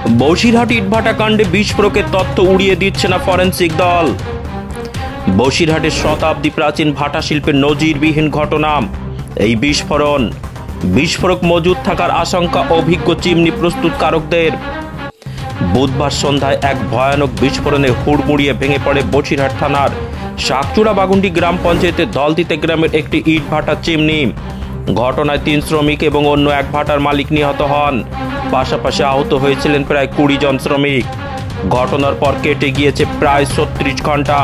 বসিরহাট ইটভাটা কাণ্ডে বিস্ফোরকের তথ্য উড়িয়ে দিচ্ছে না ফরেনসিক দল। বসিরহাটের শতাব্দী প্রাচীন ভাটা শিল্পের নজিরবিহীন ঘটনা এই বিস্ফোরক মজুদ থাকার আশঙ্কা অভিজ্ঞ চিমনি প্রস্তুতকারকদের। বুধবার সন্ধ্যায় এক ভয়ানক বিস্ফোরণে হুড়মুড়িয়ে ভেঙে পড়ে বসিরহাট থানার শাকচুড়া বাগুন্ডি গ্রাম পঞ্চায়েতের দলতিতে গ্রামের একটি ইট ভাটার চিমনি। ঘটনায় 3 শ্রমিক এবং অন্য এক ভাটার মালিক নিহত হন। পাশাপাশি আহত হয়েছিলেন প্রায় 20 জন শ্রমিক। ঘটনার পর কেটে গিয়েছে প্রায় 36 ঘন্টা।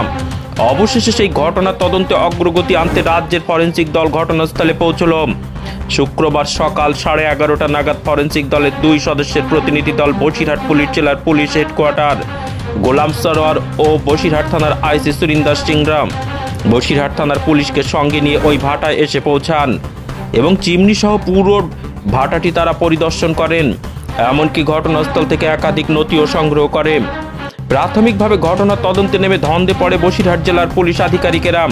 অবশেষে সেই ঘটনার তদন্তে অগ্রগতি আনতে রাজ্যের ফরেনসিক দল ঘটনাস্থলে পৌঁছল। শুক্রবার সকাল 11:30 নাগাদ ফরেনসিক দলের 2 সদস্যের প্রতিনিধি দল বসিরহাট পুলিশ জেলার পুলিশ হেডকোয়ার্টার গোলাম সরোয়ার ও বসিরহাট থানার আইসি সুরিন্দর সিংরা বসিরহাট থানার পুলিশকে সঙ্গে নিয়ে ওই ভাটায় এসে পৌঁছান এবং চিমনি সহ পুরো ভাটাটি তারা পরিদর্শন করেন। এমনকি ঘটনাস্থল থেকে একাধিক নথিও সংগ্রহ করে। প্রাথমিকভাবে ঘটনার তদন্তে নেমে ধন্দে পড়ে বসিরহাট জেলার পুলিশ আধিকারিকেরা।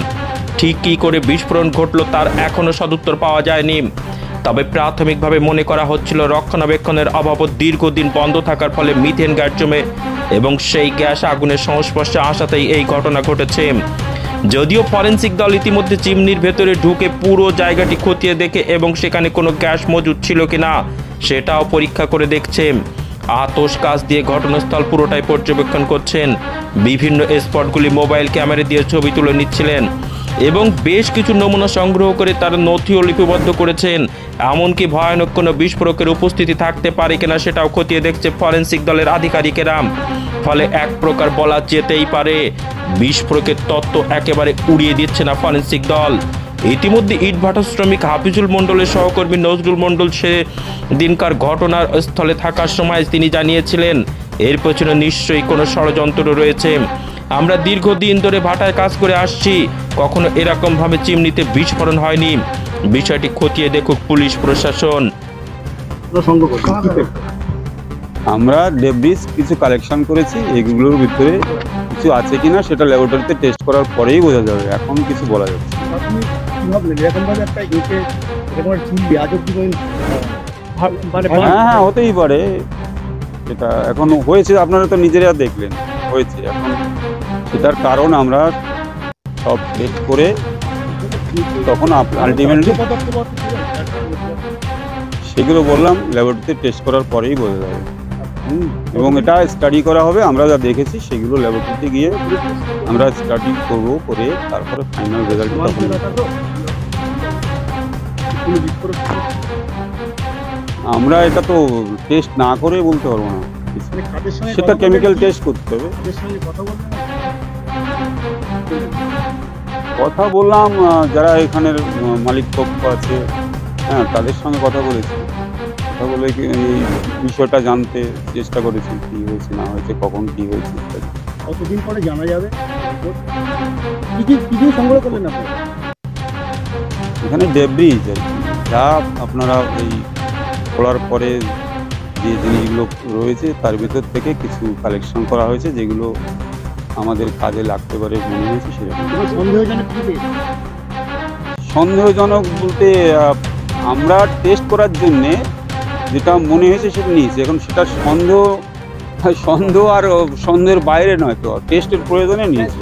ঠিক কী করে বিস্ফোরণ ঘটল তার এখনও সদুত্তর পাওয়া যায়নি। তবে প্রাথমিকভাবে মনে করা হচ্ছিল রক্ষণাবেক্ষণের অভাব দীর্ঘদিন বন্ধ থাকার ফলে মিথেন গ্যাস জমে এবং সেই গ্যাস আগুনের সংস্পর্শে আসাতেই এই ঘটনা ঘটেছে। যদিও ফরেনসিক দল ইতিমধ্যে চিমনির ভেতরে ঢুকে পুরো জায়গাটি খতিয়ে দেখে এবং সেখানে কোনো গ্যাস মজুদ ছিল কিনা সেটাও পরীক্ষা করে দেখছে। আতশ কাচ দিয়ে ঘটনাস্থল পুরোটাই পর্যবেক্ষণ করছেন। বিভিন্ন স্পটগুলি মোবাইল ক্যামেরা দিয়ে ছবি তুলে নিচ্ছিলেন এবং বেশ কিছু নমুনা সংগ্রহ করে তারা নথিও লিপিবদ্ধ করেছেন। এমনকি ভয়ানক কোনো বিস্ফোরকের উপস্থিতি থাকতে পারে কিনা সেটাও খতিয়ে দেখছে ফরেনসিক দলের আধিকারিকেরা। ফলে এক প্রকার বলা যেতেই পারে বিস্ফোরকের তত্ত্ব একেবারে উড়িয়ে দিচ্ছে না ফরেনসিক দল। ইতিমধ্যে ইটভাটা শ্রমিক হাফিজুল মণ্ডলের সহকর্মী নজরুল মণ্ডল সে দিনকার ঘটনার স্থলে থাকার সময় তিনি জানিয়েছিলেন এর পেছনে নিশ্চয়ই কোনো ষড়যন্ত্র রয়েছে। আমরা দীর্ঘদিন ধরে ভাটায় কাজ করে আসছি, কখনো এরকমভাবে চিমনিতে বিস্ফোরণ হয়নি। বিষয়টি খতিয়ে দেখুক পুলিশ প্রশাসন। আমরা ডেব্রিজ কিছু কালেকশন করেছি, এগুলোর ভিতরে কিছু আছে কিনা সেটা ল্যাবরেটরিতে টেস্ট করার পরেই বোঝা যাবে, এখন কিছু বলা যাচ্ছে। হ্যাঁ হতেই পারে, এটা এখন হয়েছে, আপনারা তো নিজেরা দেখলেন হয়েছে। এখন সেটার কারণ আমরা সব টেস্ট করে তখন আলটিমেটলি সেগুলো বললাম ল্যাবরেটরিতে টেস্ট করার পরেই বোঝা যাবে। এবং এটা স্টাডি করা হবে, আমরা যা দেখেছি সেগুলো ল্যাবরেটরিতে গিয়ে আমরা স্টাডি করবো, করে তারপরে ফাইনাল রেজাল্ট তখন। আমরা এটা তো টেস্ট না করে বলতে পারবো না, সেটা কেমিক্যাল টেস্ট করতে হবে। কথা বললাম যারা এখানের মালিক পক্ষ আছে, হ্যাঁ তাদের সঙ্গে কথা বলেছি। কথা বলে এই বিষয়টা জানতে চেষ্টা করেছি, কী হয়েছে না হয়েছে, কখন কী হয়েছে ইত্যাদি। কতদিন পরে জানা যাবে? কি সংগ্রহ করলেন আপনারা? এখানে ডেব্রিজ আর কি, যা আপনারা এই খোলার পরে যে জিনিসগুলো রয়েছে তার ভিতর থেকে কিছু কালেকশন করা হয়েছে, যেগুলো আমাদের কাজে লাগতে পারে মনে হয়েছে। সেরকম সন্দেহজনক বলতে আমরা টেস্ট করার জন্যে যেটা মনে হয়েছে সেটা নিয়েছি। এখন সেটা সন্দেহ আর সন্দেহের বাইরে নয়, তো টেস্টের প্রয়োজনে নিয়েছি।